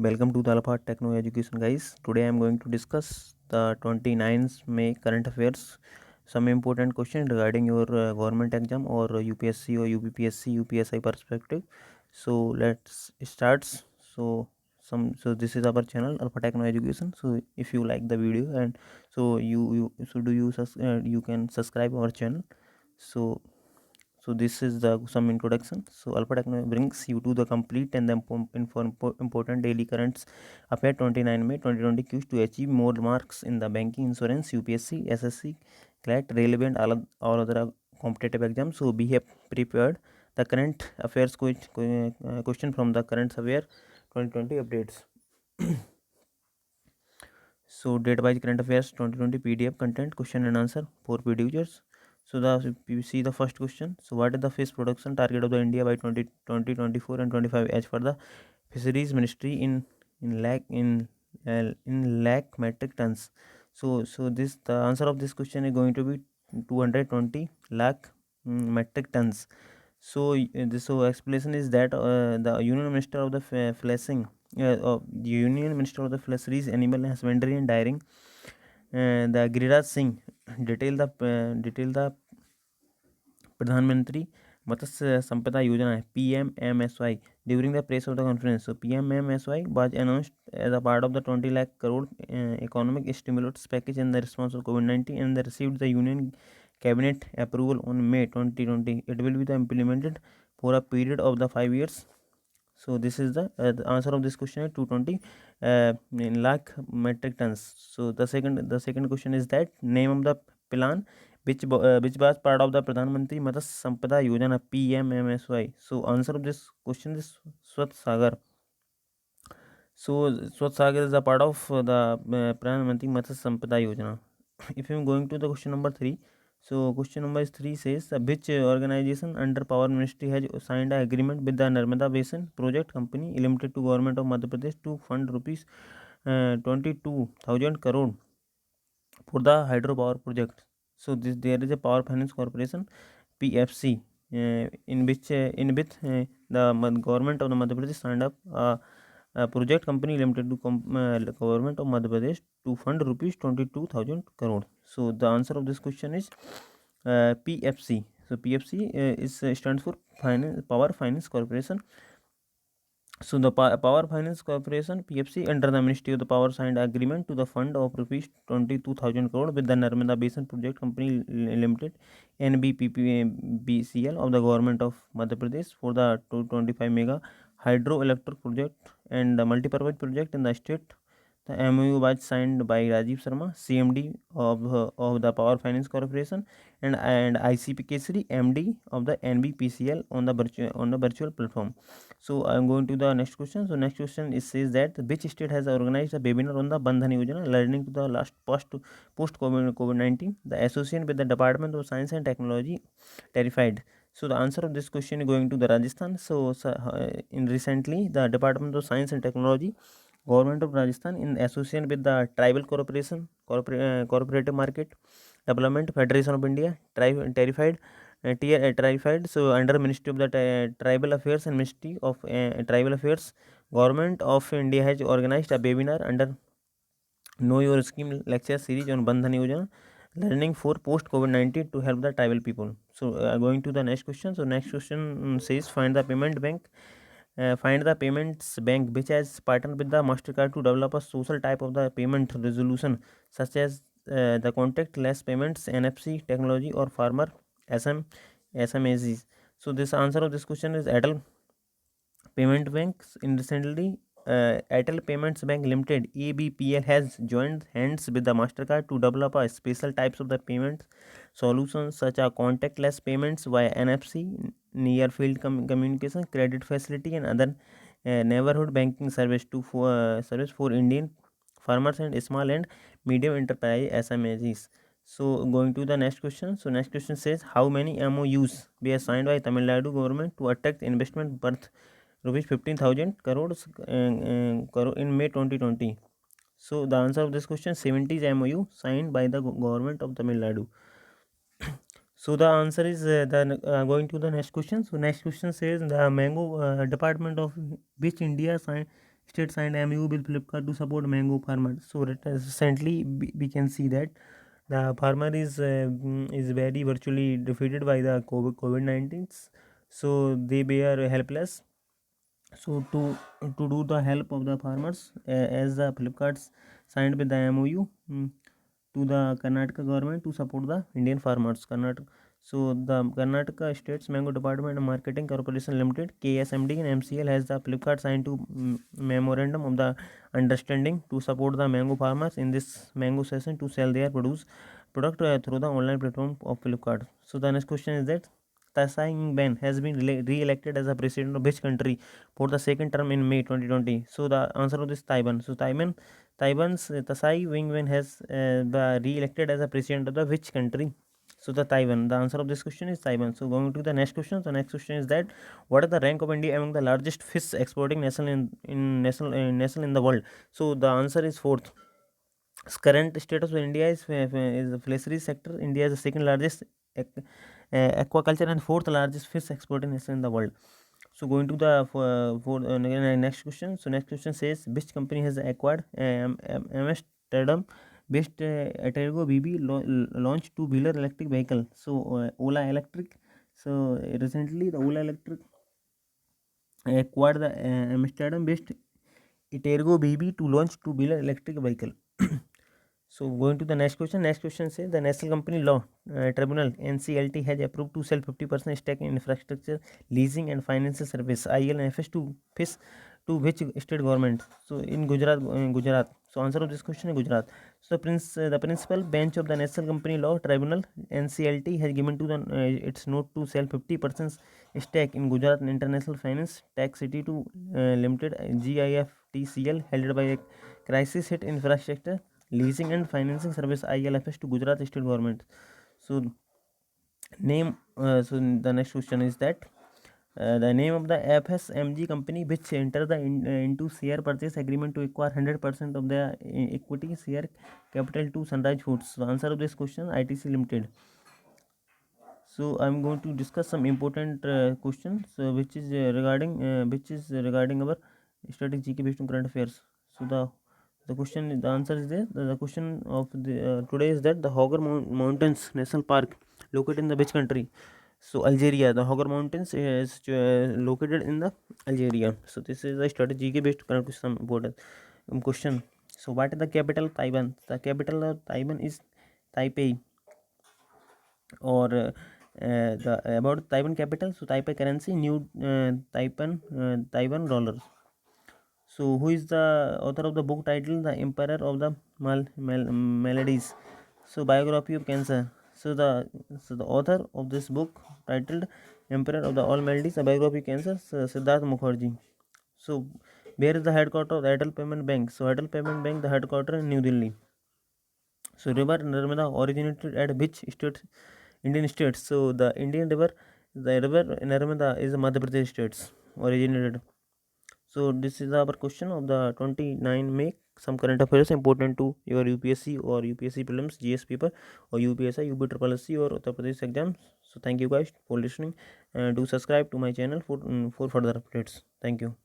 Welcome to the Alpha Techno Education, guys. Today I am going to discuss the 29th May current affairs. Some important questions regarding your government exam or UPSC or UPPSC, UPSI perspective. So let's start. So this is our channel Alpha Techno Education. So if you like the video and so you can subscribe our channel. So this is the some introduction. So Alpha Techno brings you to the complete and the important daily currents affair 29 May 2020 quiz to achieve more marks in the banking, insurance, UPSC, SSC, CLAT, relevant all other competitive exams. So be prepared. The current affairs question from the current affair 2020 updates. So date wise current affairs 2020 PDF content question and answer for PD users. So you see the first question. So what is the fish production target of the India by 2024 and 25 as per the Fisheries Ministry in lakh metric tons. So this the answer of this question is going to be 220 lakh metric tons. So explanation is that the Union Minister of the the Union Minister of the Fisheries, Animal Husbandry and Dairying, the Giriraj Singh, detail the Pradhan Matsya Sampada Yojana PMMSY during the press of the conference. So PMMSY was announced as a part of the 20 lakh crore economic stimulus package in the response to COVID-19 and they received the Union Cabinet approval on May 2020. It will be implemented for a period of the 5 years. So this is the answer of this question is 220 lakh metric tons. So the second question is that name of the plan which was part of the Pradhan Mantri Matsya Sampada Yojana PMMSY. So answer of this question is Swat Sagar. So Swat Sagar is a part of the Pradhan Mantri Matsya Sampada Yojana. If I am going to the question number 3, so question number 3 says which organization under Power Ministry has signed an agreement with the Narmada Basin Project Company Limited to Government of Madhya Pradesh to fund rupees 22,000 crore for the hydropower project. So there is a Power Finance Corporation PFC in which the government of the Madhya Pradesh signed up a project company limited to government of Madhya Pradesh to fund rupees 22,000 crore. So the answer of this question is PFC. So PFC stands for Power Finance Corporation. So the Power Finance Corporation PFC under the Ministry of the Power signed agreement to the fund of rupees 22,000 crore with the Narmada Basin Project Company Limited NBPPBCL of the government of Madhya Pradesh for the 225 mega hydroelectric project and the multipurpose project in the state. The MOU was signed by Rajiv Sharma, CMD of the Power Finance Corporation, and ICP Kesari, MD of the NBPCL on the virtual platform. So I am going to the next question. So next question it says that which state has organized a webinar on the Bandhan Yojana, learning to the last post COVID-19. The association with the Department of Science and Technology terrified. So the answer of this question is going to the Rajasthan. In recently the Department of Science and Technology, Government of Rajasthan, in association with the Tribal Corporation, Cooperative Market Development Federation of India, terrified. So under Ministry of the Tribal Affairs and Ministry of Tribal Affairs, Government of India has organized a webinar under Know Your Scheme lecture series on Bandhan Yojana, learning for post COVID-19 to help the tribal people. So going to the next question. So next question says find the payments bank which has partnered with the MasterCard to develop a social type of the payment resolution such as the contactless payments, NFC technology or farmer SMAs. So this answer of this question is Airtel Payment Banks. In recently, Airtel Payments Bank Limited (ABPL) has joined hands with the Mastercard to develop a special types of the payment solutions such as contactless payments via NFC, near field communication, credit facility, and other neighborhood banking service for Indian farmers and small and medium enterprise SMEs. So going to the next question. So next question says how many MOUs were signed by Tamil Nadu government to attract investment worth rupees 15,000 crores in May 2020. So the answer of this question 70 MOU signed by the government of Tamil Nadu. So the answer is going to the next question. So next question says the mango department of which India state signed MOU with Flipkart to support mango farmers. So recently we can see that the farmer is very virtually defeated by the COVID-19. So they were helpless. So to do the help of the farmers, as the Flipkarts signed with the MOU to the Karnataka government to support the Indian farmers. So the Karnataka State's Mango Department and Marketing Corporation Limited (KSMD) and MCL has the Flipkart signed to memorandum of the understanding to support the mango farmers in this mango season to sell their product through the online platform of Flipkart. So the next question is that Tsai Ing-wen has been re-elected as the president of which country for the second term in May 2020? So the answer of this Taiwan. So Taiwan's Tsai Ing-wen has re-elected as the president of the which country? So the Taiwan. The answer of this question is Taiwan. So going to the next question. The next question is that what is the rank of India among the largest fish exporting nation nation in the world? So the answer is fourth. Current status of India is the fisheries sector. India is the second largest aquaculture and fourth largest fish exporting nation in the world. So going to the next question. So next question says which company has acquired Amsterdam based Atergo BB launched two-wheeler electric vehicle. So Ola Electric. So recently the Ola Electric acquired the Amsterdam based Atergo BB to launch two-wheeler electric vehicle. So going to the next question. Next question says the National Company Law Tribunal (NCLT) has approved to sell 50% stake in infrastructure leasing and financial service (ILFS) to which state government? So in Gujarat. So answer of this question is Gujarat. So the principal bench of the National Company Law Tribunal (NCLT) has given to its note to sell 50% stake in Gujarat International Finance Tech City to Limited (GIFTCL) held by a crisis hit infrastructure leasing and financing service ILFS to Gujarat state government. So so the next question is that the name of the FSMG company which entered into share purchase agreement to acquire 100% of the equity share capital to Sunrise Foods. So answer of this question ITC Limited. So I'm going to discuss some important questions which is regarding our strategy based on current affairs. So the answer is there. The question of the today is that the Hoggar Mountains National Park located in the which country? So Algeria. The Hoggar Mountains is located in the Algeria. So this is a strategy based current to some important question. So what is the capital of Taiwan? The capital of Taiwan is Taipei. Or about Taiwan capital. So Taipei currency new Taiwan dollars. So who is the author of the book titled The Emperor of the Melodies? So biography of cancer. So the author of this book titled Emperor of the All Melodies, a biography of cancer, Siddharth Mukherjee. So where is the headquarters of the Airtel Payment Bank? So Airtel Payment Bank, the headquarters in New Delhi. So river Narmada originated at which state? Indian states. So the river Narmada is Madhya Pradesh states originated. So this is our question of the 29 May. Some current affairs important to your UPSC or UPSC prelims, GS paper, or UPSI, UPSSC or Uttar Pradesh exams. So thank you guys for listening, and do subscribe to my channel for further updates. Thank you.